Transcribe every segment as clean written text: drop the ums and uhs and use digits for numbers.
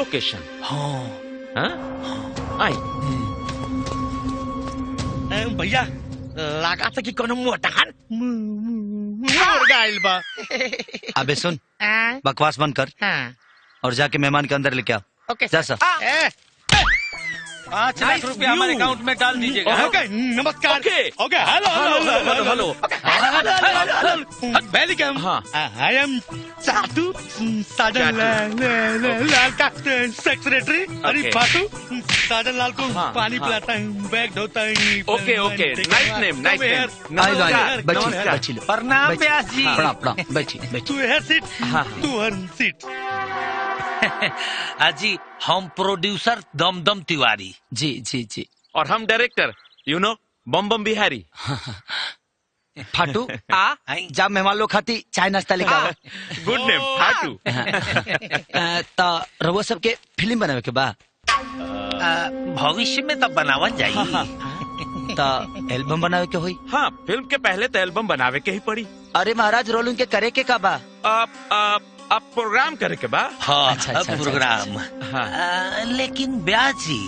Location. हाँ आई भैया लगा था कि कोनो मोटान मुर्गा आइल बा। अबे सुन, बकवास बंद कर और जाके मेहमान के अंदर लेके आ। ओके जा सर। 5 लाख रुपया हमारे अकाउंट में डाल दीजिएगा। ओके नमस्कार। Okay hello hello welcome. I am Chatu Sajan लाल का सेक्रेटरी। अरे बाटू साजन लाल को पानी पिलाता हूँ, बैग धोता हूँ। ओके ओके, नाइस नेम नाइस नेम। बच्ची प्रणाम व्यास जी। प्रणाम बच्ची। तू है सीट, तू हर सीट। अजी हम प्रोड्यूसर दमदम तिवारी। जी जी जी। और हम डायरेक्टर बम बम बिहारी। फाटू जब मेहमान लोग खाती चाय नाश्ता लेके आओ। Good name फाटू। तो रवो सबके फिल्म बनावे के बा भविष्य में तब बनावन जाई। तो एल्बम बनावे के होई। हाँ, फिल्म के पहले तो एल्बम बनावे के ही पड़ी। अरे महाराज रोलिंग के करे के का बा? अब प्रोग्राम करे के बा। हाँ अच्छा, प्रोग्राम। हाँ। लेकिन व्यास जी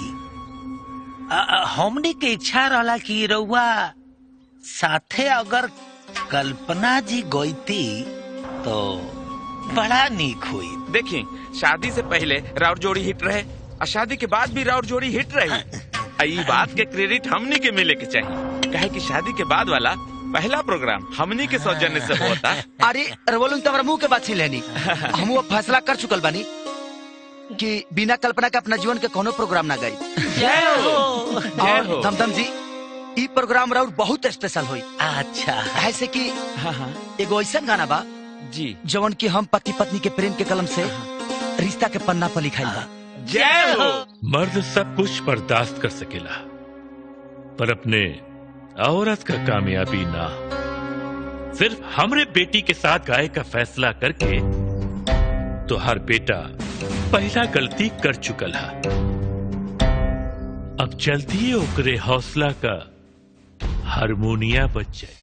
हमने के इच्छा रहा कि रउआ साथे अगर कल्पना जी गईती तो बड़ा नीक हुई। देखिए, शादी से पहले राउर जोड़ी हिट रहे और शादी के बाद भी राउर जोड़ी हिट रही। ये बात के क्रेडिट हमनी के मिले के चाहिए, कहे कि शादी के बाद वाला पहला प्रोग्राम हमनी के सौजन्य से होता। अरे रोलिंग तो हमारा मुंह के बात छीन लेनी। हम वो फैसला कर चुकल बानी कि बिना कल्पना के अपना जीवन के कोनो प्रोग्राम ना गई। और दमदम जी ई प्रोग्राम राउर बहुत स्पेशल होई। अच्छा ऐसे कि एगो ऐसा गाना बा जी जवन की हम पति पत्नी के प्रेम के कलम से रिश्ता के पन्ना पर लिखाई बा। जय हो। मर्द सब कुछ बर्दाश्त कर सकेला पर अपने औरत का कामयाबी ना। सिर्फ हमरे बेटी के साथ गाय का फैसला करके तो हर बेटा पहला गलती कर चुकल है। अब जल्दी ओकरे हौसला का हारमोनिया बज जाए।